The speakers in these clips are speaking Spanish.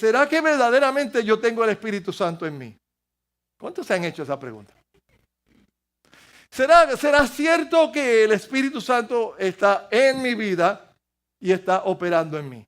¿será que verdaderamente yo tengo el Espíritu Santo en mí? ¿Cuántos se han hecho esa pregunta? ¿Será cierto que el Espíritu Santo está en mi vida y está operando en mí?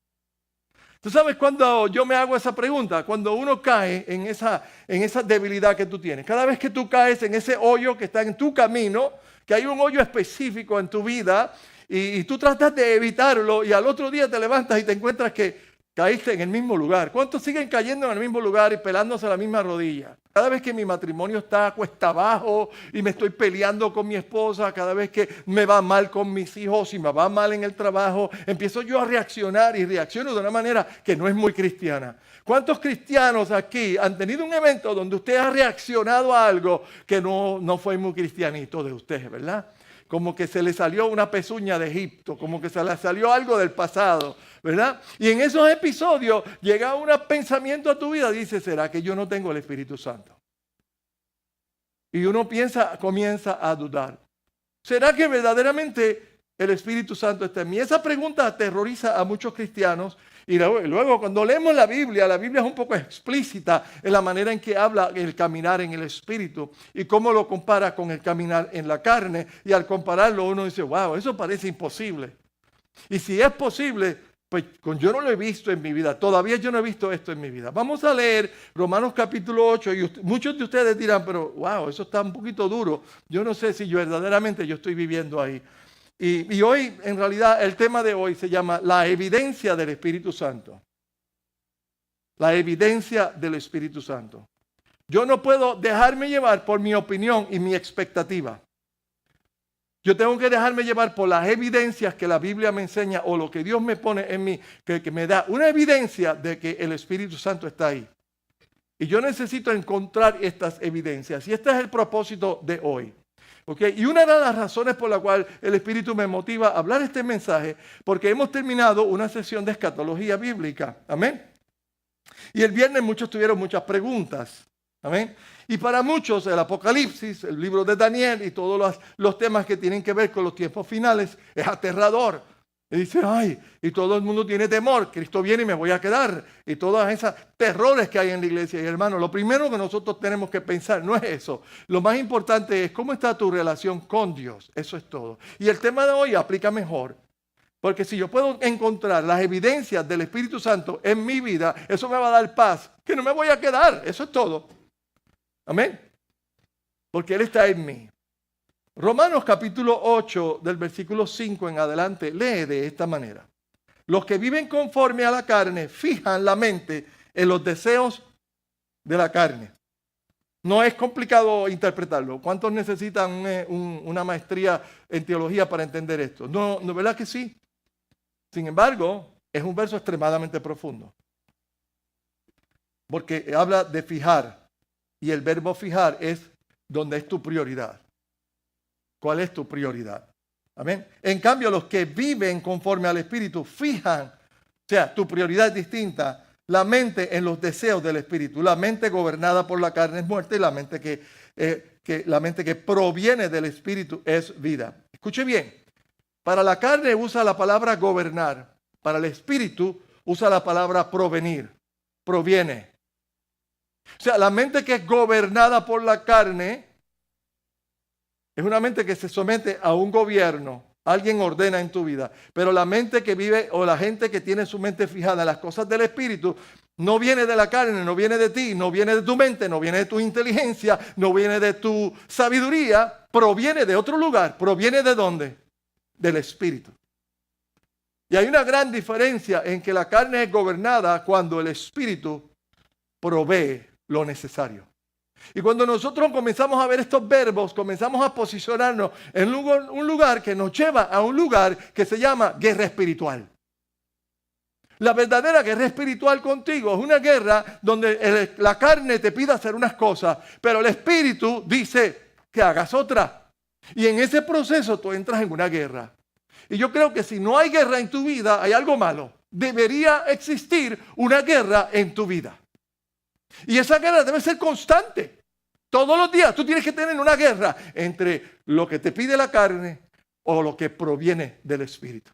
Tú sabes, cuando yo me hago esa pregunta, cuando uno cae en esa debilidad que tú tienes, cada vez que tú caes en ese hoyo que está en tu camino, que hay un hoyo específico en tu vida y tú tratas de evitarlo y al otro día te levantas y te encuentras que caíste en el mismo lugar. ¿Cuántos siguen cayendo en el mismo lugar y pelándose la misma rodilla? Cada vez que mi matrimonio está cuesta abajo y me estoy peleando con mi esposa, cada vez que me va mal con mis hijos y me va mal en el trabajo, empiezo yo a reaccionar y reacciono de una manera que no es muy cristiana. ¿Cuántos cristianos aquí han tenido un evento donde usted ha reaccionado a algo que no fue muy cristianito de usted, verdad? Como que se le salió una pezuña de Egipto, como que se le salió algo del pasado, ¿verdad? Y en esos episodios llega un pensamiento a tu vida, dice, ¿será que yo no tengo el Espíritu Santo? Y uno comienza a dudar. ¿Será que verdaderamente el Espíritu Santo está en mí? Esa pregunta aterroriza a muchos cristianos. Y luego cuando leemos la Biblia es un poco explícita en la manera en que habla el caminar en el Espíritu y cómo lo compara con el caminar en la carne. Y al compararlo uno dice, wow, eso parece imposible. Y si es posible, pues yo no lo he visto en mi vida. Todavía yo no he visto esto en mi vida. Vamos a leer Romanos capítulo 8 y muchos de ustedes dirán, pero wow, eso está un poquito duro. Yo no sé si verdaderamente yo estoy viviendo ahí. Y hoy, en realidad, el tema de hoy se llama la evidencia del Espíritu Santo. La evidencia del Espíritu Santo. Yo no puedo dejarme llevar por mi opinión y mi expectativa. Yo tengo que dejarme llevar por las evidencias que la Biblia me enseña o lo que Dios me pone en mí, que me da una evidencia de que el Espíritu Santo está ahí. Y yo necesito encontrar estas evidencias. Y este es el propósito de hoy. Okay. Y una de las razones por la cual el Espíritu me motiva a hablar este mensaje, porque hemos terminado una sesión de escatología bíblica. Amén. Y el viernes muchos tuvieron muchas preguntas. Amén. Y para muchos el Apocalipsis, el libro de Daniel y todos los temas que tienen que ver con los tiempos finales es aterrador. Y dice, ay, y todo el mundo tiene temor, Cristo viene y me voy a quedar. Y todas esas terrores que hay en la iglesia. Y hermano, lo primero que nosotros tenemos que pensar no es eso. Lo más importante es cómo está tu relación con Dios. Eso es todo. Y el tema de hoy aplica mejor. Porque si yo puedo encontrar las evidencias del Espíritu Santo en mi vida, eso me va a dar paz. Que no me voy a quedar. Eso es todo. Amén. Porque Él está en mí. Romanos capítulo 8 del versículo 5 en adelante lee de esta manera. Los que viven conforme a la carne fijan la mente en los deseos de la carne. No es complicado interpretarlo. ¿Cuántos necesitan una maestría en teología para entender esto? No, ¿verdad que sí? Sin embargo, es un verso extremadamente profundo. Porque habla de fijar. Y el verbo fijar es donde es tu prioridad. ¿Cuál es tu prioridad? Amén. En cambio, los que viven conforme al Espíritu fijan, o sea, tu prioridad es distinta, la mente en los deseos del Espíritu. La mente gobernada por la carne es muerte y la mente que proviene del Espíritu es vida. Escuche bien, para la carne usa la palabra gobernar, para el Espíritu usa la palabra provenir, proviene. O sea, la mente que es gobernada por la carne es una mente que se somete a un gobierno. Alguien ordena en tu vida. Pero la mente que vive o la gente que tiene su mente fijada en las cosas del Espíritu no viene de la carne, no viene de ti, no viene de tu mente, no viene de tu inteligencia, no viene de tu sabiduría. Proviene de otro lugar. ¿Proviene de dónde? Del Espíritu. Y hay una gran diferencia en que la carne es gobernada cuando el Espíritu provee lo necesario. Y cuando nosotros comenzamos a ver estos verbos, comenzamos a posicionarnos en un lugar que nos lleva a un lugar que se llama guerra espiritual. La verdadera guerra espiritual contigo es una guerra donde la carne te pide hacer unas cosas, pero el Espíritu dice que hagas otra. Y en ese proceso tú entras en una guerra. Y yo creo que si no hay guerra en tu vida, hay algo malo. Debería existir una guerra en tu vida. Y esa guerra debe ser constante. Todos los días tú tienes que tener una guerra entre lo que te pide la carne o lo que proviene del Espíritu.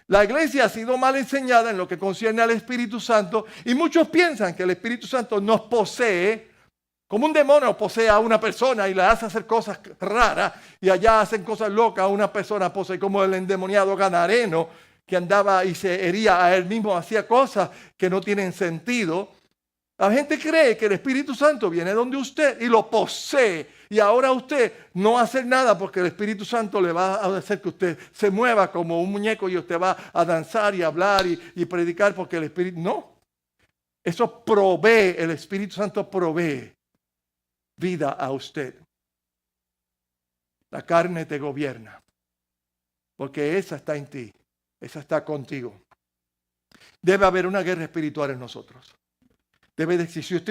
la iglesia ha sido mal enseñada en lo que concierne al Espíritu Santo y muchos piensan que el Espíritu Santo nos posee como un demonio posee a una persona y le hace hacer cosas raras y allá hacen cosas locas. Una persona posee como el endemoniado Gadareno que andaba y se hería a él mismo, hacía cosas que no tienen sentido. La gente cree que el Espíritu Santo viene donde usted y lo posee. Y ahora usted no hace nada porque el Espíritu Santo le va a hacer que usted se mueva como un muñeco y usted va a danzar y hablar y predicar porque el Espíritu... No. Eso provee, el Espíritu Santo provee vida a usted. La carne te gobierna porque esa está en ti, esa está contigo. Debe haber una guerra espiritual en nosotros. Debe de existir.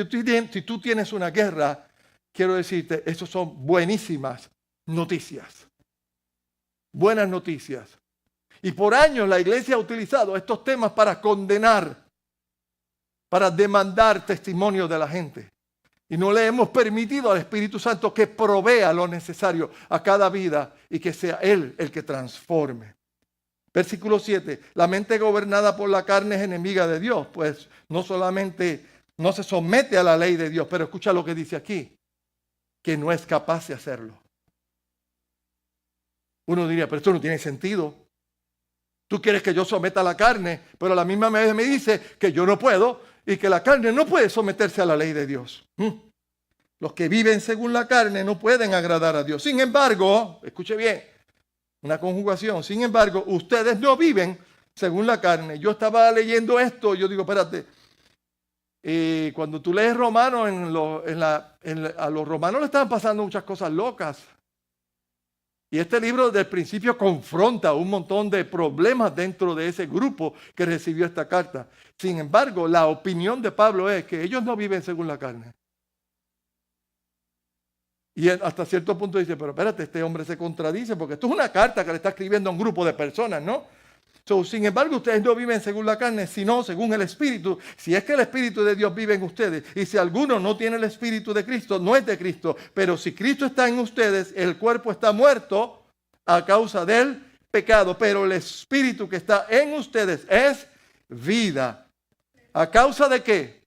Si tú tienes una guerra, quiero decirte, esas son buenísimas noticias. Buenas noticias. Y por años la iglesia ha utilizado estos temas para condenar, para demandar testimonio de la gente. Y no le hemos permitido al Espíritu Santo que provea lo necesario a cada vida y que sea Él el que transforme. Versículo 7. La mente gobernada por la carne es enemiga de Dios, pues no solamente no se somete a la ley de Dios, pero escucha lo que dice aquí, que no es capaz de hacerlo. Uno diría, pero esto no tiene sentido. Tú quieres que yo someta a la carne, pero a la misma vez me dice que yo no puedo y que la carne no puede someterse a la ley de Dios. Los que viven según la carne no pueden agradar a Dios. Sin embargo, escuche bien, una conjugación, sin embargo, ustedes no viven según la carne. Yo estaba leyendo esto, yo digo, espérate, cuando tú lees Romanos, a los romanos le estaban pasando muchas cosas locas. Y este libro del principio confronta un montón de problemas dentro de ese grupo que recibió esta carta. Sin embargo, la opinión de Pablo es que ellos no viven según la carne. Y él hasta cierto punto dice, pero espérate, este hombre se contradice porque esto es una carta que le está escribiendo a un grupo de personas, ¿no? Sin embargo, ustedes no viven según la carne, sino según el Espíritu. Si es que el Espíritu de Dios vive en ustedes, y si alguno no tiene el Espíritu de Cristo, no es de Cristo. Pero si Cristo está en ustedes, el cuerpo está muerto a causa del pecado. Pero el Espíritu que está en ustedes es vida. ¿A causa de qué?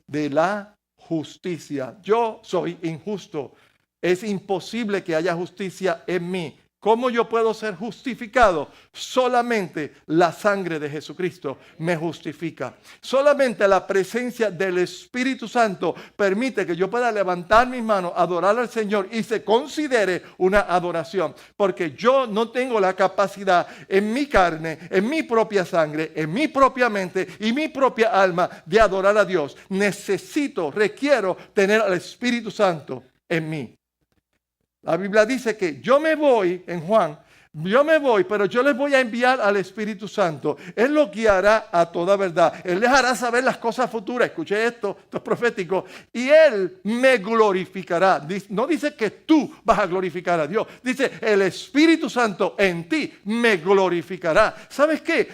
De la justicia. Yo soy injusto. Es imposible que haya justicia en mí. ¿Cómo yo puedo ser justificado? Solamente la sangre de Jesucristo me justifica. Solamente la presencia del Espíritu Santo permite que yo pueda levantar mis manos, adorar al Señor y se considere una adoración. Porque yo no tengo la capacidad en mi carne, en mi propia sangre, en mi propia mente y mi propia alma de adorar a Dios. Requiero tener al Espíritu Santo en mí. La Biblia dice que yo me voy, en Juan, yo me voy, pero yo les voy a enviar al Espíritu Santo. Él los guiará a toda verdad. Él les hará saber las cosas futuras. Escuché esto es profético. Y Él me glorificará. No dice que tú vas a glorificar a Dios. Dice, el Espíritu Santo en ti me glorificará. ¿Sabes qué?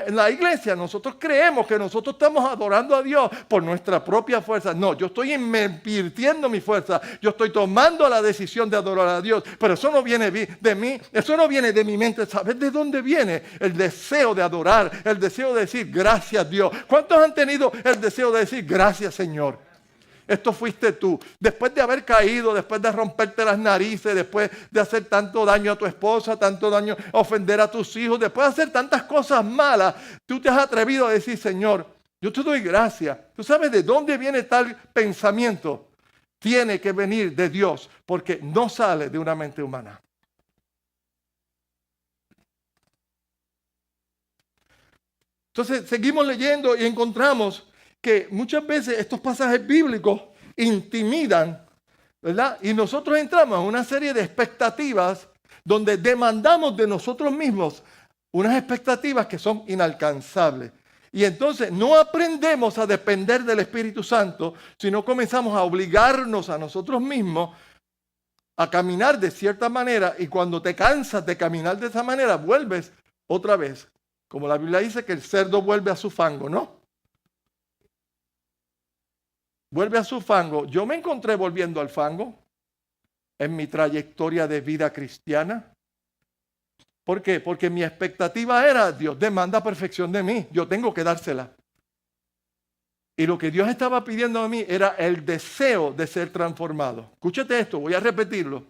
En la iglesia, nosotros creemos que nosotros estamos adorando a Dios por nuestra propia fuerza. No, yo estoy invirtiendo mi fuerza. Yo estoy tomando la decisión de adorar a Dios. Pero eso no viene de mí. Eso no viene de mi mente. ¿Sabes de dónde viene? El deseo de adorar, el deseo de decir gracias Dios. ¿Cuántos han tenido el deseo de decir gracias Señor? Esto fuiste tú. Después de haber caído, después de romperte las narices, después de hacer tanto daño a tu esposa, tanto daño a ofender a tus hijos, después de hacer tantas cosas malas, tú te has atrevido a decir, Señor, yo te doy gracias. ¿Tú sabes de dónde viene tal pensamiento? Tiene que venir de Dios, porque no sale de una mente humana. Entonces seguimos leyendo y encontramos que muchas veces estos pasajes bíblicos intimidan, ¿verdad? Y nosotros entramos en una serie de expectativas donde demandamos de nosotros mismos unas expectativas que son inalcanzables. Y entonces no aprendemos a depender del Espíritu Santo, sino comenzamos a obligarnos a nosotros mismos a caminar de cierta manera, y cuando te cansas de caminar de esa manera, vuelves otra vez. Como la Biblia dice que el cerdo vuelve a su fango, ¿no? Vuelve a su fango. Yo me encontré volviendo al fango en mi trayectoria de vida cristiana. ¿Por qué? Porque mi expectativa era, Dios demanda perfección de mí, yo tengo que dársela. Y lo que Dios estaba pidiendo a mí era el deseo de ser transformado. Escúchate esto, voy a repetirlo.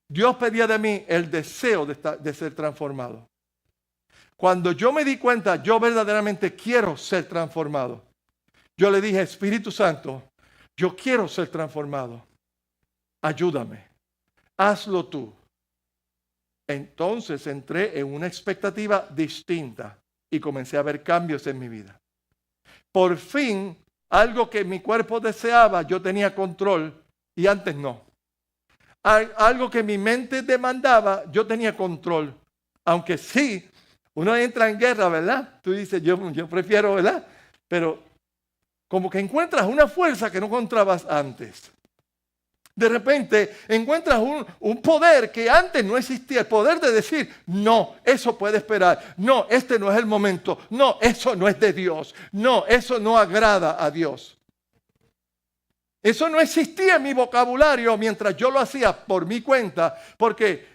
Dios pedía de mí el deseo de ser transformado. Cuando yo me di cuenta, yo verdaderamente quiero ser transformado. Yo le dije, Espíritu Santo, yo quiero ser transformado. Ayúdame, hazlo tú. Entonces entré en una expectativa distinta y comencé a ver cambios en mi vida. Por fin, algo que mi cuerpo deseaba, yo tenía control y antes no. Algo que mi mente demandaba, yo tenía control. Aunque sí, uno entra en guerra, ¿verdad? Tú dices, yo prefiero, ¿verdad? Pero como que encuentras una fuerza que no encontrabas antes. De repente encuentras un poder que antes no existía, el poder de decir, no, eso puede esperar, no, este no es el momento, no, eso no es de Dios, no, eso no agrada a Dios. Eso no existía en mi vocabulario mientras yo lo hacía por mi cuenta, porque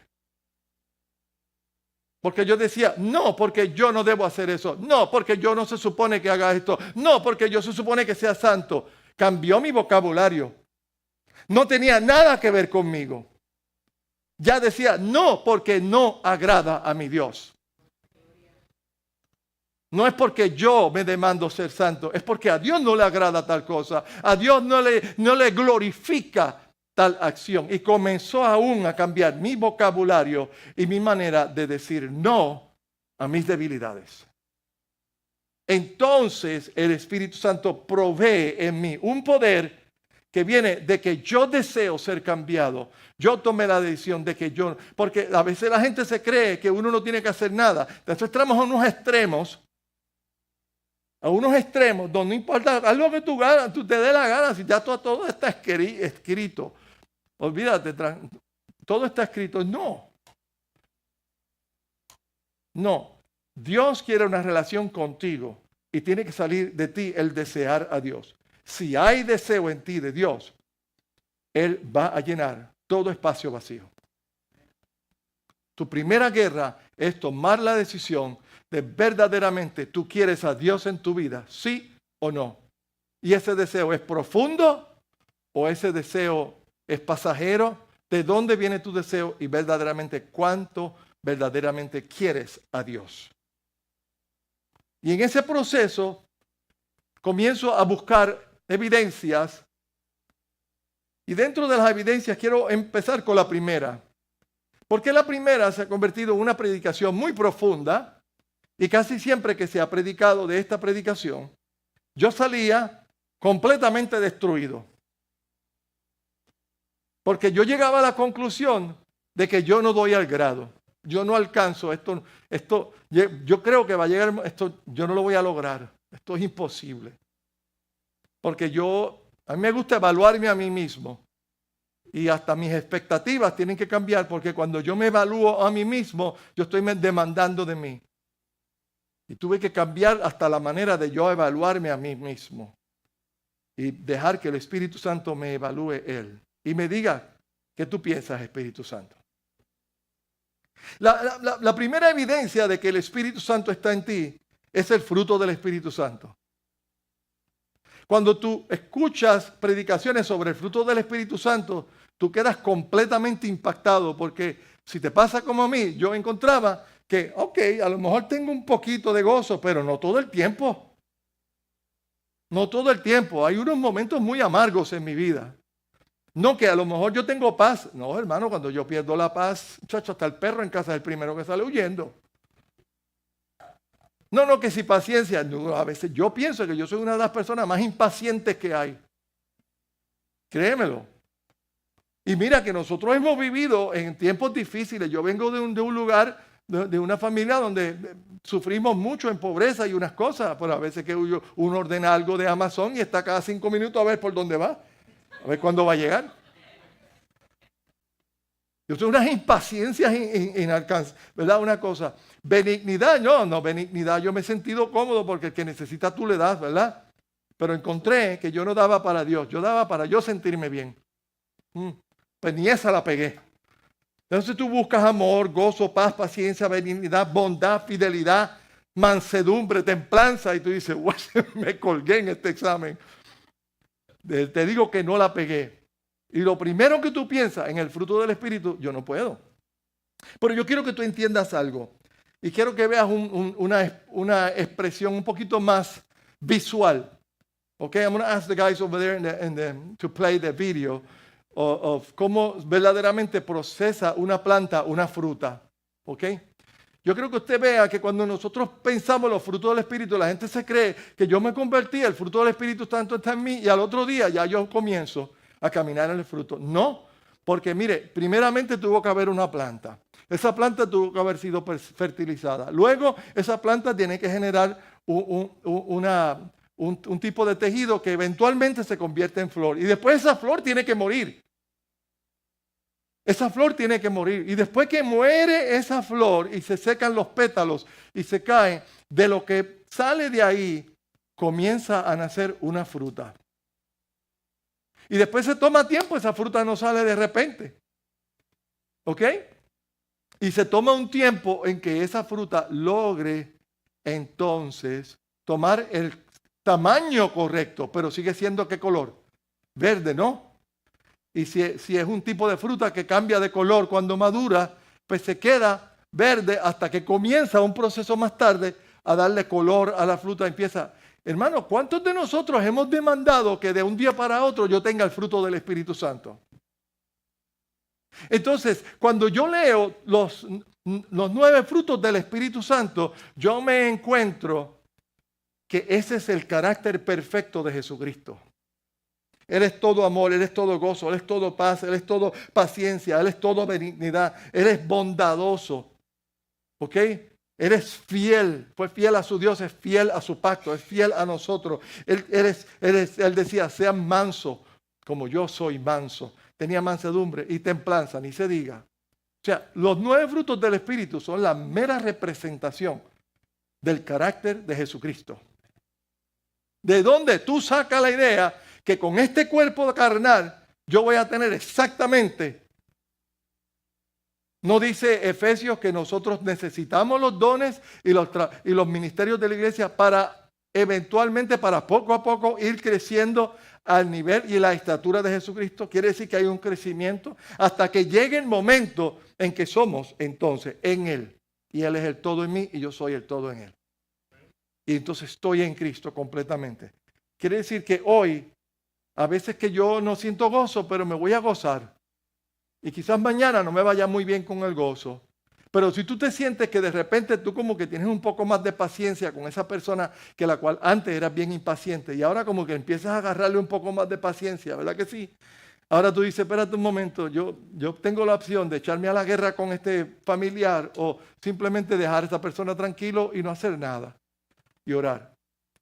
yo decía, no, porque yo no debo hacer eso, no, porque yo no se supone que haga esto, no, porque yo se supone que sea santo. Cambió mi vocabulario. No tenía nada que ver conmigo. Ya decía, no, porque no agrada a mi Dios. No es porque yo me demando ser santo, es porque a Dios no le agrada tal cosa. A Dios no le glorifica tal acción. Y comenzó aún a cambiar mi vocabulario y mi manera de decir no a mis debilidades. Entonces el Espíritu Santo provee en mí un poder que viene de que yo deseo ser cambiado. Yo tomé la decisión de que yo, porque a veces la gente se cree que uno no tiene que hacer nada. Entonces entramos a unos extremos donde no importa, haz lo que tú te dé la gana, si ya todo está escrito. Olvídate, todo está escrito. No. Dios quiere una relación contigo y tiene que salir de ti el desear a Dios. Si hay deseo en ti de Dios, Él va a llenar todo espacio vacío. Tu primera guerra es tomar la decisión de verdaderamente tú quieres a Dios en tu vida, sí o no. Y ese deseo es profundo o ese deseo es pasajero. ¿De dónde viene tu deseo y verdaderamente cuánto verdaderamente quieres a Dios? Y en ese proceso comienzo a buscar evidencias. Y dentro de las evidencias quiero empezar con la primera. Porque la primera se ha convertido en una predicación muy profunda. Y casi siempre que se ha predicado de esta predicación, yo salía completamente destruido. Porque yo llegaba a la conclusión de que yo no doy al grado. Yo no alcanzo esto. Yo creo que va a llegar esto, yo no lo voy a lograr. Esto es imposible. Porque a mí me gusta evaluarme a mí mismo. Y hasta mis expectativas tienen que cambiar porque cuando yo me evalúo a mí mismo, yo estoy demandando de mí. Y tuve que cambiar hasta la manera de yo evaluarme a mí mismo. Y dejar que el Espíritu Santo me evalúe Él. Y me diga, ¿qué tú piensas, Espíritu Santo? La primera evidencia de que el Espíritu Santo está en ti es el fruto del Espíritu Santo. Cuando tú escuchas predicaciones sobre el fruto del Espíritu Santo, tú quedas completamente impactado porque si te pasa como a mí, yo encontraba que, a lo mejor tengo un poquito de gozo, pero no todo el tiempo. No todo el tiempo. Hay unos momentos muy amargos en mi vida. No que a lo mejor yo tengo paz. No, hermano, cuando yo pierdo la paz, muchacho, hasta el perro en casa es el primero que sale huyendo. No, que si paciencia. No, a veces yo pienso que yo soy una de las personas más impacientes que hay. Créemelo. Y mira que nosotros hemos vivido en tiempos difíciles. Yo vengo de un lugar, de una familia donde sufrimos mucho en pobreza y unas cosas. Pero a veces que uno ordena algo de Amazon y está cada 5 minutos a ver por dónde va. A ver cuándo va a llegar. Yo tengo unas impaciencias inalcanzables, ¿verdad? Una cosa. Benignidad, no, benignidad. Yo me he sentido cómodo porque el que necesita tú le das, ¿verdad? Pero encontré que yo no daba para Dios. Yo daba para yo sentirme bien. Pues ni esa la pegué. Entonces tú buscas amor, gozo, paz, paciencia, benignidad, bondad, fidelidad, mansedumbre, templanza. Y tú dices, "Uy, me colgué en este examen. Te digo que no la pegué". Y lo primero que tú piensas en el fruto del Espíritu, yo no puedo. Pero yo quiero que tú entiendas algo. Y quiero que veas una expresión un poquito más visual. Okay, I'm going to ask the guys over there to play the video of cómo verdaderamente procesa una planta, una fruta. Okay? Yo creo que usted vea que cuando nosotros pensamos los frutos del Espíritu, la gente se cree que yo me convertí, el fruto del Espíritu Santo está en mí y al otro día ya yo comienzo a caminar en el fruto. No, porque mire, primeramente tuvo que haber una planta. Esa planta tuvo que haber sido fertilizada. Luego, esa planta tiene que generar un tipo de tejido que eventualmente se convierte en flor. Y después esa flor tiene que morir. Esa flor tiene que morir. Y después que muere esa flor y se secan los pétalos y se caen, de lo que sale de ahí, comienza a nacer una fruta. Y después se toma tiempo, esa fruta no sale de repente. ¿Ok? Y se toma un tiempo en que esa fruta logre entonces tomar el tamaño correcto, pero sigue siendo ¿qué color? Verde, ¿no? Y si es un tipo de fruta que cambia de color cuando madura, pues se queda verde hasta que comienza un proceso más tarde a darle color a la fruta. Empieza, hermano, ¿cuántos de nosotros hemos demandado que de un día para otro yo tenga el fruto del Espíritu Santo? Entonces, cuando yo leo los 9 frutos del Espíritu Santo, yo me encuentro que ese es el carácter perfecto de Jesucristo. Él es todo amor, Él es todo gozo, Él es todo paz, Él es todo paciencia, Él es todo benignidad, Él es bondadoso. ¿Ok? Él es fiel, fue fiel a su Dios, es fiel a su pacto, es fiel a nosotros. Él decía, sean mansos como yo soy manso. Tenía mansedumbre y templanza, ni se diga. O sea, los 9 frutos del Espíritu son la mera representación del carácter de Jesucristo. ¿De dónde tú sacas la idea que con este cuerpo carnal yo voy a tener exactamente? No dice Efesios que nosotros necesitamos los dones y los ministerios de la iglesia para eventualmente, para poco a poco ir creciendo al nivel y la estatura de Jesucristo. Quiere decir que hay un crecimiento hasta que llegue el momento en que somos entonces en Él. Y Él es el todo en mí y yo soy el todo en Él. Y entonces estoy en Cristo completamente. Quiere decir que hoy, a veces que yo no siento gozo, pero me voy a gozar. Y quizás mañana no me vaya muy bien con el gozo. Pero si tú te sientes que de repente tú como que tienes un poco más de paciencia con esa persona que la cual antes eras bien impaciente y ahora como que empiezas a agarrarle un poco más de paciencia, ¿verdad que sí? Ahora tú dices, espérate un momento, yo tengo la opción de echarme a la guerra con este familiar o simplemente dejar a esta persona tranquilo y no hacer nada y orar.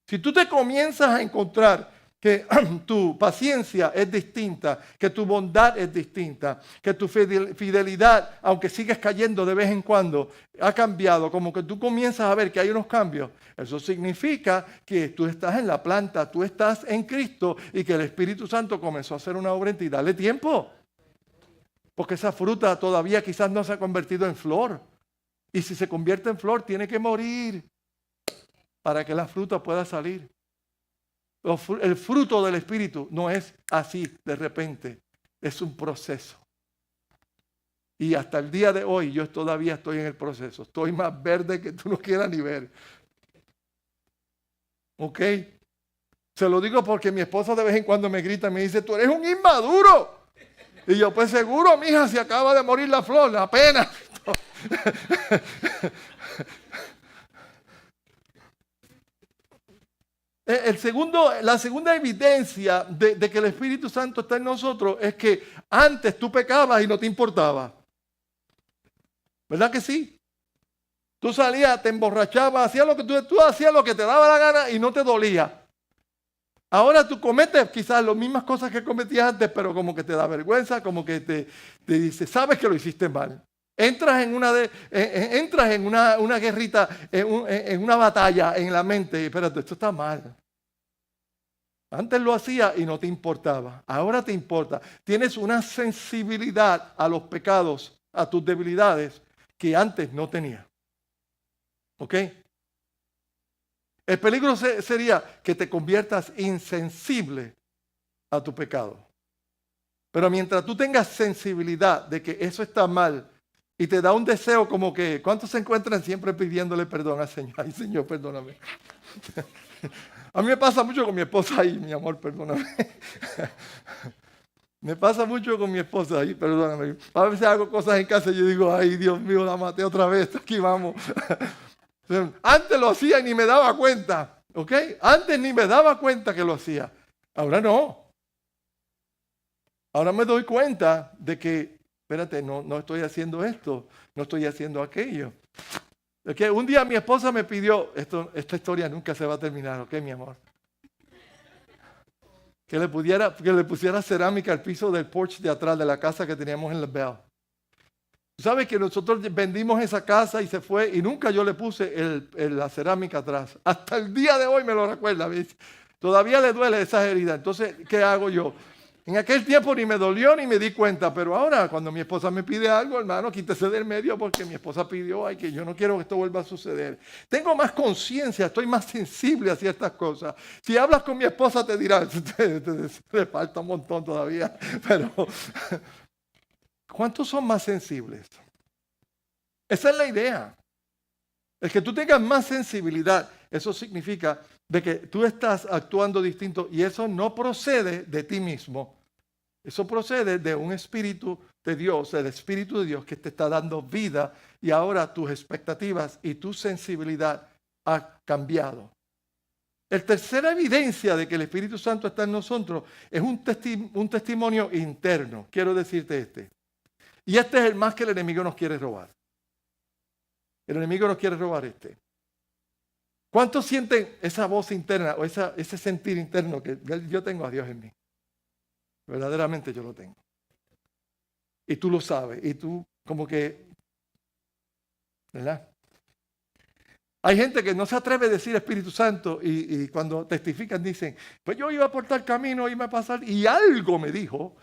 Si tú te comienzas a encontrar que tu paciencia es distinta, que tu bondad es distinta, que tu fidelidad, aunque sigues cayendo de vez en cuando, ha cambiado, como que tú comienzas a ver que hay unos cambios, eso significa que tú estás en la planta, tú estás en Cristo y que el Espíritu Santo comenzó a hacer una obra en ti. Dale tiempo, porque esa fruta todavía quizás no se ha convertido en flor. Y si se convierte en flor, tiene que morir para que la fruta pueda salir. El fruto del Espíritu no es así de repente, es un proceso. Y hasta el día de hoy yo todavía estoy en el proceso. Estoy más verde que tú no quieras ni ver. ¿Ok? Se lo digo porque mi esposa de vez en cuando me grita y me dice, tú eres un inmaduro. Y yo, pues seguro, mija, se acaba de morir la flor, apenas. La segunda evidencia de que el Espíritu Santo está en nosotros es que antes tú pecabas y no te importaba. ¿Verdad que sí? Tú salías, te emborrachabas, hacías lo que tú hacías lo que te daba la gana y no te dolía. Ahora tú cometes quizás las mismas cosas que cometías antes, pero como que te da vergüenza, como que te dice, sabes que lo hiciste mal. Entras en una guerrita, en una batalla en la mente. Y espérate, esto está mal. Antes lo hacía y no te importaba. Ahora te importa. Tienes una sensibilidad a los pecados a tus debilidades que antes no tenías. ¿Ok? El peligro sería que te conviertas insensible a tu pecado. Pero mientras tú tengas sensibilidad de que eso está mal y te da un deseo como que, ¿cuántos se encuentran siempre pidiéndole perdón al Señor? Ay, Señor, perdóname. A mí me pasa mucho con mi esposa ahí, mi amor, perdóname. Me pasa mucho con mi esposa ahí, perdóname. A veces hago cosas en casa y yo digo, ay, Dios mío, la maté otra vez, aquí vamos. Antes lo hacía y ni me daba cuenta, ¿ok? Antes ni me daba cuenta que lo hacía. Ahora no. Ahora me doy cuenta de que, espérate, no estoy haciendo esto, no estoy haciendo aquello. Es que un día mi esposa me pidió, esta historia nunca se va a terminar, ¿ok, mi amor? Que le pusiera cerámica al piso del porche de atrás de la casa que teníamos en La Belle. ¿Sabes que nosotros vendimos esa casa y se fue y nunca yo le puse la cerámica atrás? Hasta el día de hoy me lo recuerda. ¿Ves? Todavía le duele esa herida. Entonces, ¿qué hago yo? En aquel tiempo ni me dolió ni me di cuenta, pero ahora cuando mi esposa me pide algo, hermano, quítese del medio porque mi esposa pidió, ay, que yo no quiero que esto vuelva a suceder. Tengo más conciencia, estoy más sensible a ciertas cosas. Si hablas con mi esposa te dirá, te falta un montón todavía, pero ¿cuántos son más sensibles? Esa es la idea. El que tú tengas más sensibilidad, eso significa de que tú estás actuando distinto y eso no procede de ti mismo. Eso procede de un espíritu de Dios, el espíritu de Dios que te está dando vida y ahora tus expectativas y tu sensibilidad ha cambiado. La tercera evidencia de que el Espíritu Santo está en nosotros es un testimonio interno. Quiero decirte este. Y este es el más que el enemigo nos quiere robar. El enemigo nos quiere robar este. ¿Cuántos sienten esa voz interna o ese sentir interno que yo tengo a Dios en mí? Verdaderamente yo lo tengo. Y tú lo sabes. Y tú como que, ¿verdad? Hay gente que no se atreve a decir Espíritu Santo y cuando testifican dicen, pues yo iba por tal camino, iba a pasar y algo me dijo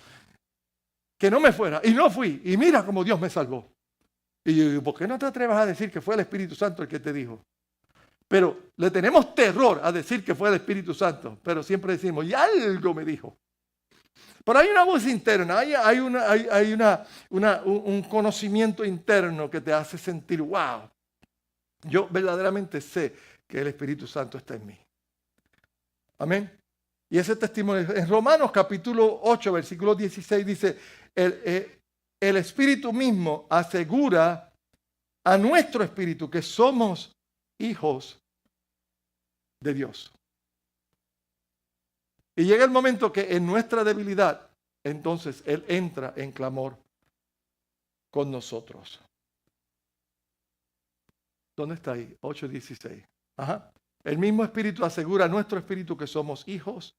que no me fuera. Y no fui. Y mira cómo Dios me salvó. Y yo digo, ¿por qué no te atrevas a decir que fue el Espíritu Santo el que te dijo? Pero le tenemos terror a decir que fue el Espíritu Santo. Pero siempre decimos, y algo me dijo. Pero hay una voz interna, hay un conocimiento interno que te hace sentir, wow, yo verdaderamente sé que el Espíritu Santo está en mí. Amén. Y ese testimonio, en Romanos capítulo 8, versículo 16 dice, el Espíritu mismo asegura a nuestro espíritu que somos hijos de Dios. Y llega el momento que en nuestra debilidad, entonces Él entra en clamor con nosotros. ¿Dónde está ahí? 8:16. Ajá. El mismo Espíritu asegura a nuestro espíritu que somos hijos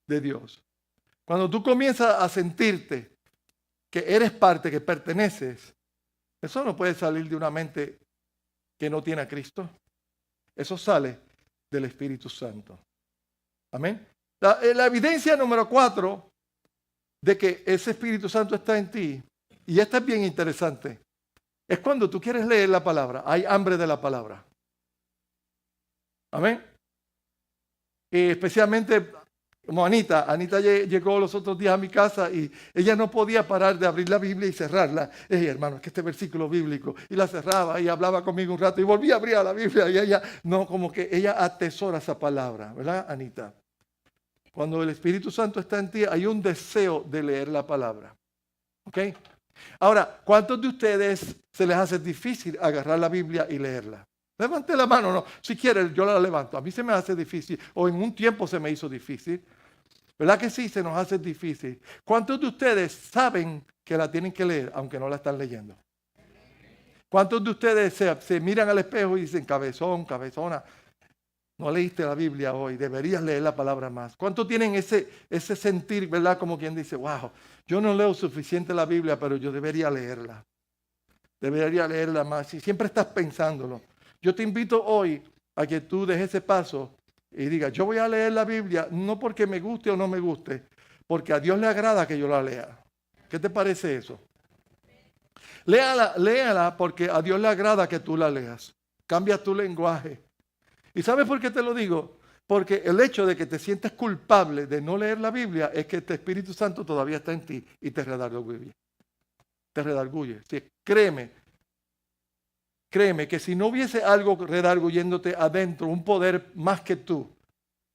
de Dios. Cuando tú comienzas a sentirte que eres parte, que perteneces, eso no puede salir de una mente que no tiene a Cristo. Eso sale del Espíritu Santo. Amén. La evidencia número 4 de que ese Espíritu Santo está en ti, y esta es bien interesante, es cuando tú quieres leer la palabra, hay hambre de la palabra. Amén. Y especialmente como Anita llegó los otros días a mi casa y ella no podía parar de abrir la Biblia y cerrarla. Hermano, es que este versículo bíblico, y la cerraba y hablaba conmigo un rato y volvía a abrir la Biblia y ella, no, como que ella atesora esa palabra, ¿verdad, Anita? Cuando el Espíritu Santo está en ti, hay un deseo de leer la palabra. ¿Ok? Ahora, ¿cuántos de ustedes se les hace difícil agarrar la Biblia y leerla? Levante la mano, no. Si quiere, yo la levanto. A mí se me hace difícil, o en un tiempo se me hizo difícil. ¿Verdad que sí? Se nos hace difícil. ¿Cuántos de ustedes saben que la tienen que leer, aunque no la están leyendo? ¿Cuántos de ustedes se miran al espejo y dicen, cabezón, cabezona? No leíste la Biblia hoy, deberías leer la palabra más. ¿Cuántos tienen ese sentir, verdad? Como quien dice, wow, yo no leo suficiente la Biblia, pero yo debería leerla. Debería leerla más. Y siempre estás pensándolo. Yo te invito hoy a que tú des ese paso y digas, yo voy a leer la Biblia, no porque me guste o no me guste, porque a Dios le agrada que yo la lea. ¿Qué te parece eso? Léala porque a Dios le agrada que tú la leas. Cambia tu lenguaje. ¿Y sabes por qué te lo digo? Porque el hecho de que te sientes culpable de no leer la Biblia es que el Espíritu Santo todavía está en ti y te redarguye. Te redarguye. Sí, créeme que si no hubiese algo redarguyéndote adentro, un poder más que tú,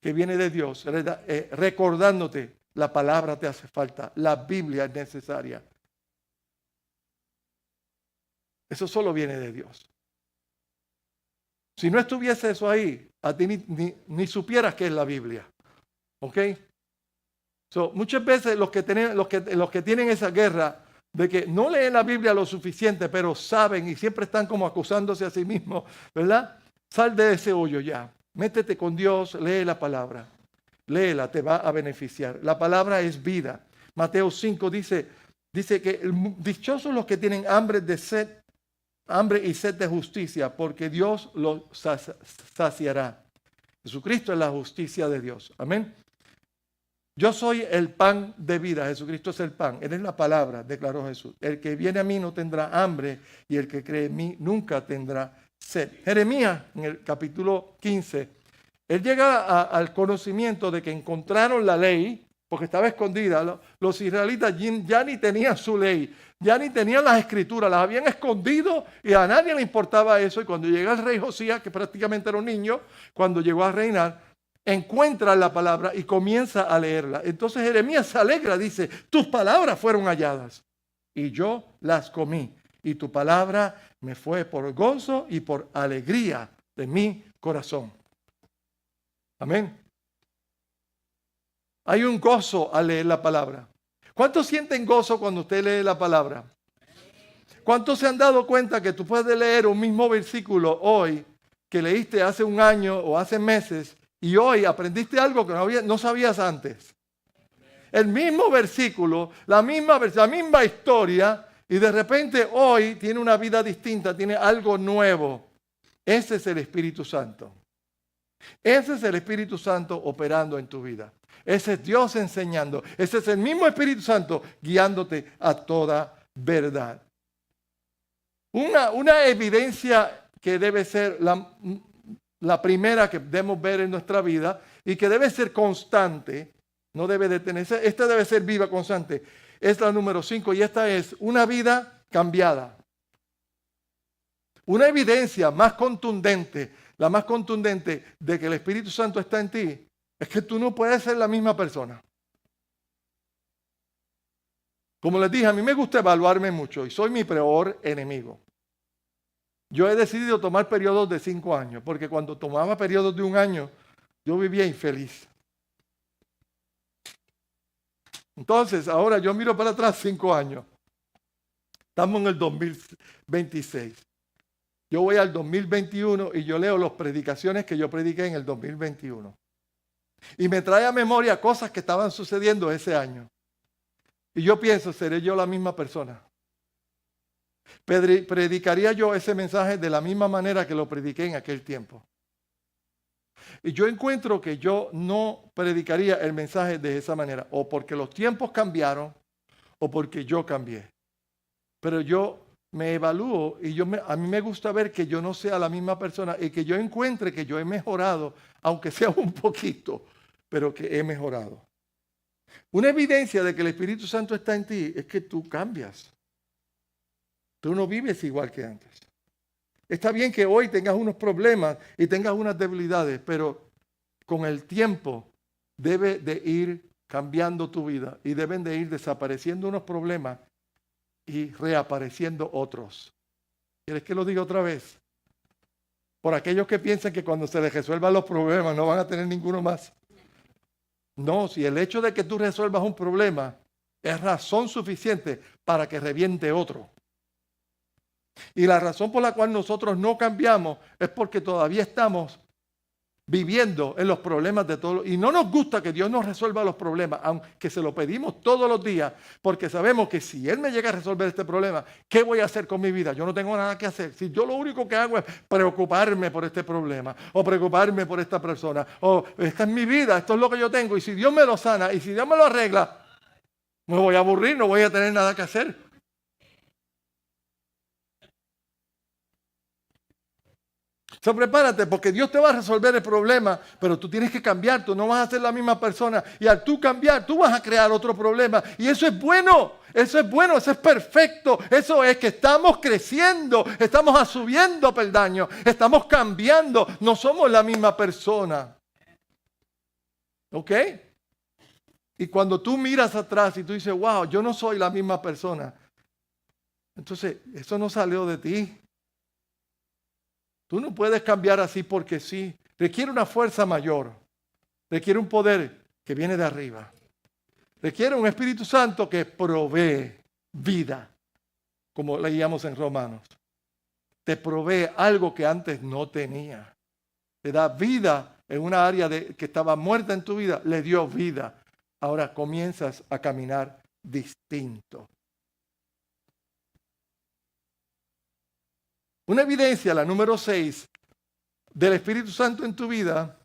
que viene de Dios, recordándote, la palabra te hace falta, la Biblia es necesaria. Eso solo viene de Dios. Si no estuviese eso ahí, a ti ni supieras qué es la Biblia. ¿Ok? Muchas veces los que tienen esa guerra de que no leen la Biblia lo suficiente, pero saben y siempre están como acusándose a sí mismos, ¿verdad? Sal de ese hoyo ya. Métete con Dios, lee la palabra. Léela, te va a beneficiar. La palabra es vida. Mateo 5 dice que dichosos los que tienen hambre y sed de justicia, porque Dios los saciará. Jesucristo es la justicia de Dios. Amén. Yo soy el pan de vida. Jesucristo es el pan. Él es la palabra, declaró Jesús. El que viene a mí no tendrá hambre y el que cree en mí nunca tendrá sed. Jeremías, en el capítulo 15, él llega al conocimiento de que encontraron la ley, porque estaba escondida. Los israelitas ya ni tenían su ley, ya ni tenían las escrituras, las habían escondido y a nadie le importaba eso. Y cuando llega el rey Josías, que prácticamente era un niño, cuando llegó a reinar, encuentra la palabra y comienza a leerla. Entonces Jeremías se alegra, dice, tus palabras fueron halladas y yo las comí. Y tu palabra me fue por gozo y por alegría de mi corazón. Amén. Hay un gozo al leer la palabra. ¿Cuántos sienten gozo cuando usted lee la palabra? ¿Cuántos se han dado cuenta que tú puedes leer un mismo versículo hoy que leíste hace un año o hace meses y hoy aprendiste algo que no sabías antes? El mismo versículo, la misma historia, y de repente hoy tiene una vida distinta, tiene algo nuevo. Ese es el Espíritu Santo. Ese es el Espíritu Santo operando en tu vida. Ese es Dios enseñando. Ese es el mismo Espíritu Santo guiándote a toda verdad. Una evidencia que debe ser la primera que debemos ver en nuestra vida y que debe ser constante, no debe detenerse, esta debe ser viva, constante, es la número 5 y esta es una vida cambiada. Una evidencia más contundente, la más contundente de que el Espíritu Santo está en ti, es que tú no puedes ser la misma persona. Como les dije, a mí me gusta evaluarme mucho y soy mi peor enemigo. Yo he decidido tomar periodos de 5 años, porque cuando tomaba periodos de 1 año, yo vivía infeliz. Entonces, ahora yo miro para atrás 5 años. Estamos en el 2026. Yo voy al 2021 y yo leo las predicaciones que yo prediqué en el 2021. Y me trae a memoria cosas que estaban sucediendo ese año. Y yo pienso, ¿seré yo la misma persona? ¿Predicaría yo ese mensaje de la misma manera que lo prediqué en aquel tiempo? Y yo encuentro que yo no predicaría el mensaje de esa manera, o porque los tiempos cambiaron, o porque yo cambié. Pero yo me evalúo y a mí me gusta ver que yo no sea la misma persona y que yo encuentre que yo he mejorado, aunque sea un poquito, pero que he mejorado. Una evidencia de que el Espíritu Santo está en ti es que tú cambias. Tú no vives igual que antes. Está bien que hoy tengas unos problemas y tengas unas debilidades, pero con el tiempo debe de ir cambiando tu vida y deben de ir desapareciendo unos problemas y reapareciendo otros. ¿Quieres que lo diga otra vez? Por aquellos que piensan que cuando se les resuelvan los problemas no van a tener ninguno más. No, si el hecho de que tú resuelvas un problema es razón suficiente para que reviente otro. Y la razón por la cual nosotros no cambiamos es porque todavía estamos viviendo en los problemas de todos. Y no nos gusta que Dios nos resuelva los problemas, aunque se lo pedimos todos los días, porque sabemos que si Él me llega a resolver este problema, ¿qué voy a hacer con mi vida? Yo no tengo nada que hacer. Si yo lo único que hago es preocuparme por este problema, o preocuparme por esta persona, o esta es mi vida, esto es lo que yo tengo, y si Dios me lo sana, y si Dios me lo arregla, me voy a aburrir, no voy a tener nada que hacer. So, prepárate porque Dios te va a resolver el problema, pero tú tienes que cambiar, tú no vas a ser la misma persona. Y al tú cambiar, tú vas a crear otro problema. Y eso es bueno, eso es perfecto. Eso es que estamos creciendo, estamos subiendo peldaños, estamos cambiando, no somos la misma persona. ¿Ok? Y cuando tú miras atrás y tú dices, wow, yo no soy la misma persona. Entonces, eso no salió de ti. Tú no puedes cambiar así porque sí. Requiere una fuerza mayor. Requiere un poder que viene de arriba. Requiere un Espíritu Santo que provee vida, como leíamos en Romanos. Te provee algo que antes no tenía. Te da vida en una área que estaba muerta en tu vida. Le dio vida. Ahora comienzas a caminar distinto. Una evidencia, la número 6, del Espíritu Santo en tu vida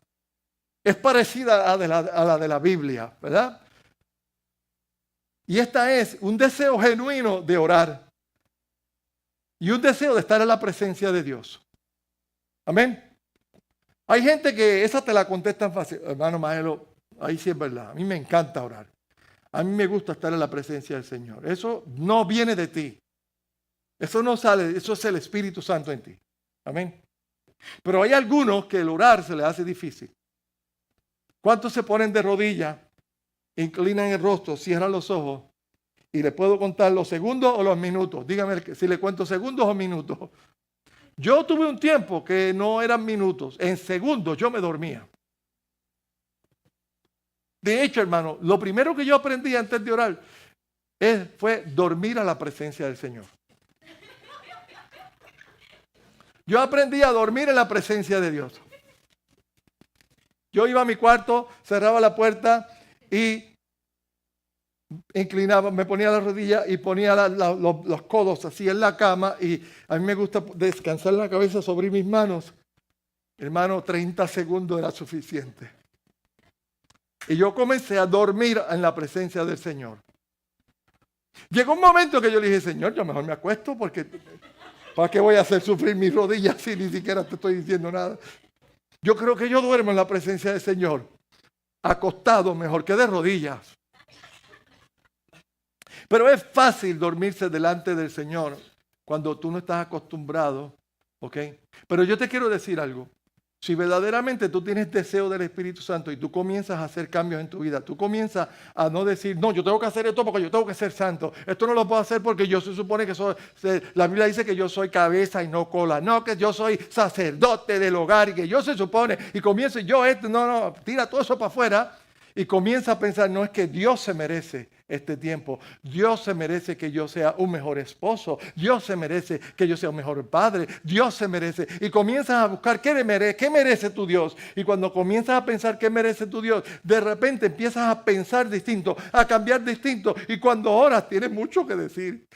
es parecida a la de la Biblia, ¿verdad? Y esta es un deseo genuino de orar y un deseo de estar en la presencia de Dios. Amén. Hay gente que esa te la contestan fácil. Hermano Maelo, ahí sí es verdad. A mí me encanta orar. A mí me gusta estar en la presencia del Señor. Eso no viene de ti. Eso no sale, eso es el Espíritu Santo en ti. Amén. Pero hay algunos que el orar se les hace difícil. ¿Cuántos se ponen de rodillas, inclinan el rostro, cierran los ojos y le puedo contar los segundos o los minutos? Dígame si le cuento segundos o minutos. Yo tuve un tiempo que no eran minutos, en segundos yo me dormía. De hecho, hermano, lo primero que yo aprendí antes de orar fue dormir a la presencia del Señor. Yo aprendí a dormir en la presencia de Dios. Yo iba a mi cuarto, cerraba la puerta y inclinaba, me ponía la rodilla y ponía los codos así en la cama y a mí me gusta descansar la cabeza sobre mis manos. Hermano, 30 segundos era suficiente. Y yo comencé a dormir en la presencia del Señor. Llegó un momento que yo le dije, Señor, yo mejor me acuesto porque ¿para qué voy a hacer sufrir mis rodillas si ni siquiera te estoy diciendo nada? Yo creo que yo duermo en la presencia del Señor, acostado mejor que de rodillas. Pero es fácil dormirse delante del Señor cuando tú no estás acostumbrado, ¿ok? Pero yo te quiero decir algo. Si verdaderamente tú tienes deseo del Espíritu Santo y tú comienzas a hacer cambios en tu vida, tú comienzas a no decir, no, yo tengo que hacer esto porque yo tengo que ser santo. Esto no lo puedo hacer porque yo se supone que soy, la Biblia dice que yo soy cabeza y no cola. No, que yo soy sacerdote del hogar y que yo se supone, y comienzo yo esto, no, tira todo eso para afuera y comienza a pensar, no es que Dios se merece este tiempo. Dios se merece que yo sea un mejor esposo. Dios se merece que yo sea un mejor padre. Dios se merece. Y comienzas a buscar qué merece tu Dios. Y cuando comienzas a pensar qué merece tu Dios, de repente empiezas a pensar distinto, a cambiar distinto. Y cuando oras, tienes mucho que decir.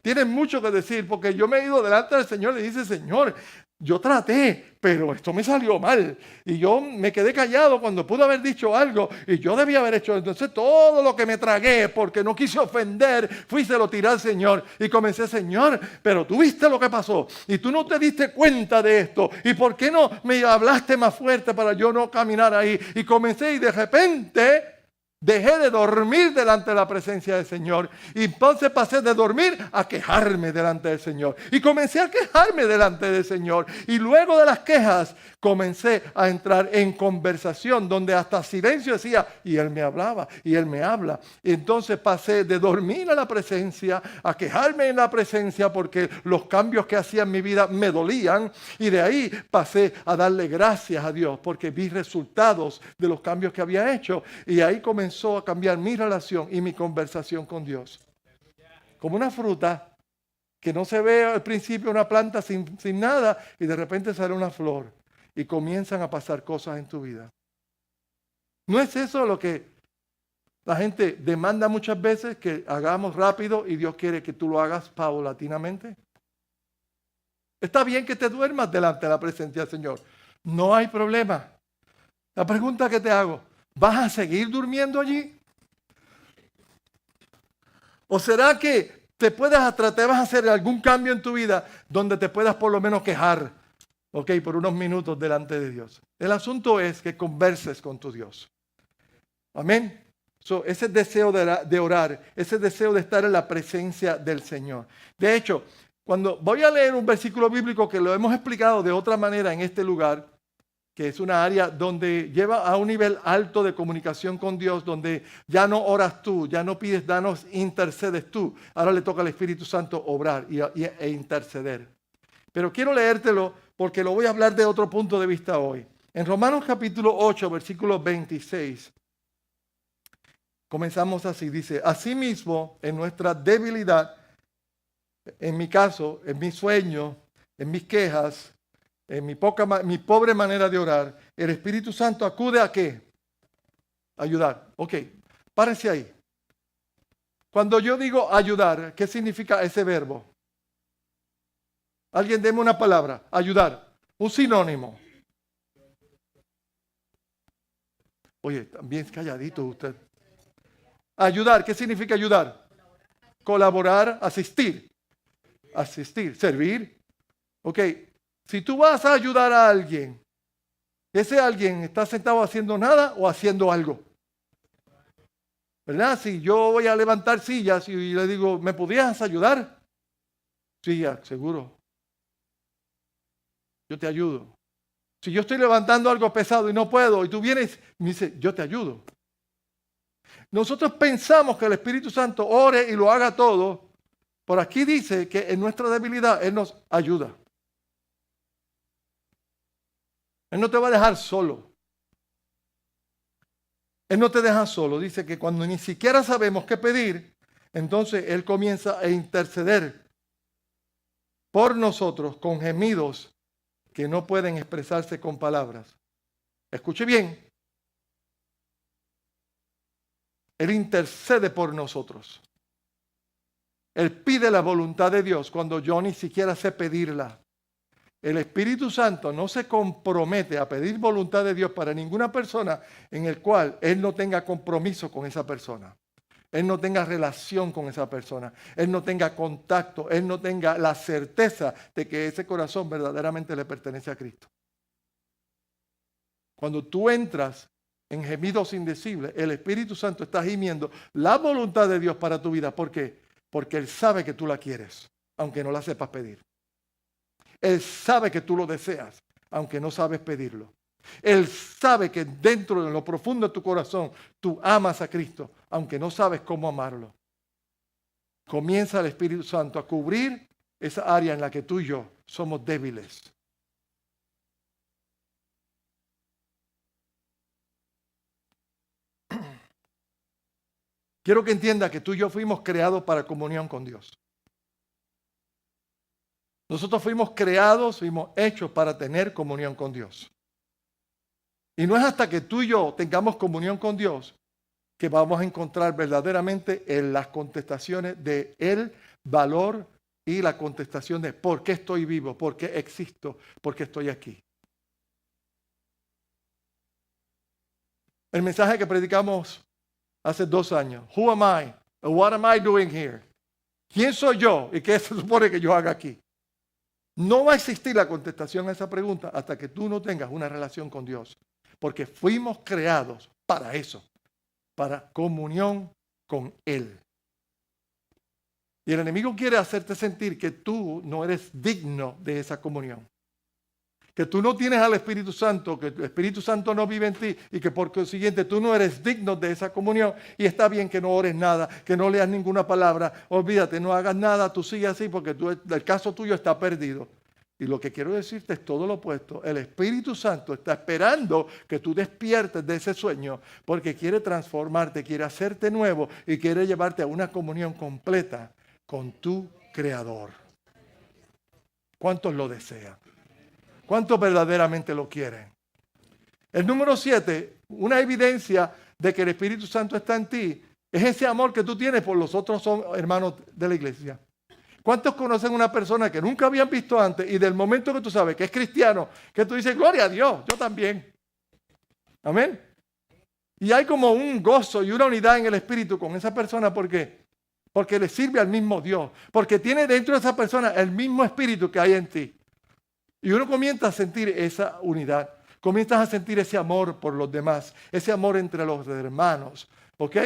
Tienes mucho que decir, porque yo me he ido delante del Señor y le dice, Señor, yo traté, pero esto me salió mal. Y yo me quedé callado cuando pude haber dicho algo. Y yo debía haber hecho. Entonces todo lo que me tragué porque no quise ofender, fui y se lo tiré al Señor. Y comencé, Señor, pero tú viste lo que pasó. Y tú no te diste cuenta de esto. ¿Y por qué no me hablaste más fuerte para yo no caminar ahí? Y comencé y de repente dejé de dormir delante de la presencia del Señor. Y entonces pasé de dormir a quejarme delante del Señor. Y comencé a quejarme delante del Señor. Y luego de las quejas comencé a entrar en conversación donde hasta silencio decía, y Él me hablaba, y Él me habla. Y entonces pasé de dormir a la presencia, a quejarme en la presencia porque los cambios que hacía en mi vida me dolían. Y de ahí pasé a darle gracias a Dios porque vi resultados de los cambios que había hecho. Y ahí comenzó a cambiar mi relación y mi conversación con Dios. Como una fruta que no se ve al principio una planta sin nada y de repente sale una flor y comienzan a pasar cosas en tu vida. ¿No es eso lo que la gente demanda muchas veces, que hagamos rápido y Dios quiere que tú lo hagas paulatinamente? Está bien que te duermas delante de la presencia del Señor. No hay problema. La pregunta que te hago, ¿vas a seguir durmiendo allí? ¿O será que te vas a hacer algún cambio en tu vida donde te puedas por lo menos quejar ok, por unos minutos delante de Dios. El asunto es que converses con tu Dios. Amén. Ese deseo de orar, ese deseo de estar en la presencia del Señor. De hecho, cuando voy a leer un versículo bíblico que lo hemos explicado de otra manera en este lugar, que es una área donde lleva a un nivel alto de comunicación con Dios, donde ya no oras tú, ya no pides, danos, intercedes tú. Ahora le toca al Espíritu Santo obrar e interceder. Pero quiero leértelo porque lo voy a hablar de otro punto de vista hoy. En Romanos capítulo 8, versículo 26, comenzamos así, dice, asimismo, en nuestra debilidad, en mi caso, en mi sueño, en mis quejas, en mi pobre manera de orar, el Espíritu Santo acude ¿a qué? Ayudar. Ok, párense ahí. Cuando yo digo ayudar, ¿qué significa ese verbo? Alguien deme una palabra, ayudar, un sinónimo. Oye, también calladito usted. Ayudar, ¿qué significa ayudar? Colaborar, asistir. Asistir, servir. Ok, si tú vas a ayudar a alguien, ese alguien está sentado haciendo nada o haciendo algo. ¿Verdad? Si yo voy a levantar sillas y le digo, ¿me podrías ayudar? Sí, seguro. Yo te ayudo. Si yo estoy levantando algo pesado y no puedo, y tú vienes y me dices, yo te ayudo. Nosotros pensamos que el Espíritu Santo ore y lo haga todo. Por aquí dice que en nuestra debilidad Él nos ayuda. Él no te va a dejar solo. Él no te deja solo. Dice que cuando ni siquiera sabemos qué pedir, entonces Él comienza a interceder por nosotros con gemidos que no pueden expresarse con palabras. Escuche bien. Él intercede por nosotros. Él pide la voluntad de Dios cuando yo ni siquiera sé pedirla. El Espíritu Santo no se compromete a pedir voluntad de Dios para ninguna persona en el cual Él no tenga compromiso con esa persona. Él no tenga relación con esa persona. Él no tenga contacto. Él no tenga la certeza de que ese corazón verdaderamente le pertenece a Cristo. Cuando tú entras en gemidos indecibles, el Espíritu Santo está gimiendo la voluntad de Dios para tu vida. ¿Por qué? Porque Él sabe que tú la quieres, aunque no la sepas pedir. Él sabe que tú lo deseas, aunque no sabes pedirlo. Él sabe que dentro de lo profundo de tu corazón tú amas a Cristo, aunque no sabes cómo amarlo. Comienza el Espíritu Santo a cubrir esa área en la que tú y yo somos débiles. Quiero que entienda que tú y yo fuimos creados para comunión con Dios. Nosotros fuimos creados, fuimos hechos para tener comunión con Dios. Y no es hasta que tú y yo tengamos comunión con Dios que vamos a encontrar verdaderamente en las contestaciones de el valor y la contestación de por qué estoy vivo, por qué existo, por qué estoy aquí. El mensaje que predicamos hace 2 años. Who am I? What am I doing here? ¿Quién soy yo? ¿Y qué se supone que yo haga aquí? No va a existir la contestación a esa pregunta hasta que tú no tengas una relación con Dios. Porque fuimos creados para eso, para comunión con Él. Y el enemigo quiere hacerte sentir que tú no eres digno de esa comunión. Que tú no tienes al Espíritu Santo, que el Espíritu Santo no vive en ti y que por consiguiente tú no eres digno de esa comunión. Y está bien que no ores nada, que no leas ninguna palabra. Olvídate, no hagas nada, tú sigues así porque el caso tuyo está perdido. Y lo que quiero decirte es todo lo opuesto. El Espíritu Santo está esperando que tú despiertes de ese sueño porque quiere transformarte, quiere hacerte nuevo y quiere llevarte a una comunión completa con tu Creador. ¿Cuántos lo desean? ¿Cuántos verdaderamente lo quieren? El número 7, una evidencia de que el Espíritu Santo está en ti, es ese amor que tú tienes por los otros hermanos de la iglesia. ¿Cuántos conocen una persona que nunca habían visto antes y del momento que tú sabes que es cristiano, que tú dices, gloria a Dios, yo también? Amén. Y hay como un gozo y una unidad en el Espíritu con esa persona. ¿Por qué? Porque le sirve al mismo Dios. Porque tiene dentro de esa persona el mismo Espíritu que hay en ti. Y uno comienza a sentir esa unidad. Comienzas a sentir ese amor por los demás, ese amor entre los hermanos. ¿Ok?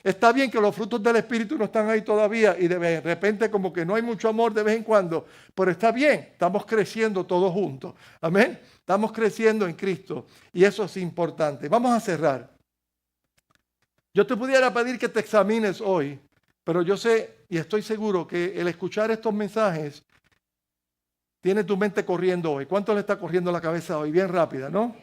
Está bien que los frutos del Espíritu no están ahí todavía y de repente como que no hay mucho amor de vez en cuando, pero está bien, estamos creciendo todos juntos. Amén. Estamos creciendo en Cristo y eso es importante. Vamos a cerrar. Yo te pudiera pedir que te examines hoy, pero yo sé y estoy seguro que el escuchar estos mensajes tiene tu mente corriendo hoy. ¿Cuánto le está corriendo la cabeza hoy? Bien rápida, ¿no?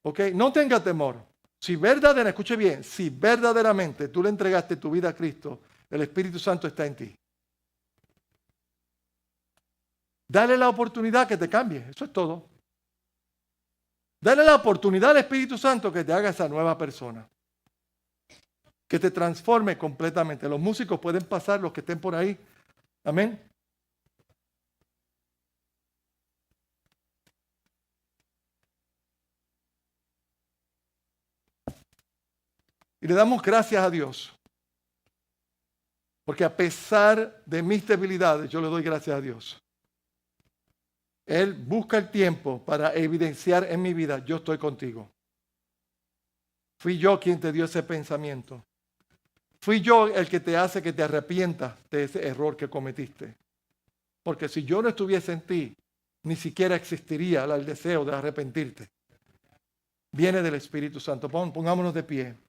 ¿Ok? No tenga temor. Si verdaderamente, escuche bien, si verdaderamente tú le entregaste tu vida a Cristo, el Espíritu Santo está en ti. Dale la oportunidad que te cambie, eso es todo. Dale la oportunidad al Espíritu Santo que te haga esa nueva persona. Que te transforme completamente. Los músicos pueden pasar, los que estén por ahí. Amén. Y le damos gracias a Dios. Porque a pesar de mis debilidades, yo le doy gracias a Dios. Él busca el tiempo para evidenciar en mi vida, yo estoy contigo. Fui yo quien te dio ese pensamiento. Fui yo el que te hace que te arrepientas de ese error que cometiste. Porque si yo no estuviese en ti, ni siquiera existiría el deseo de arrepentirte. Viene del Espíritu Santo. Pongámonos de pie.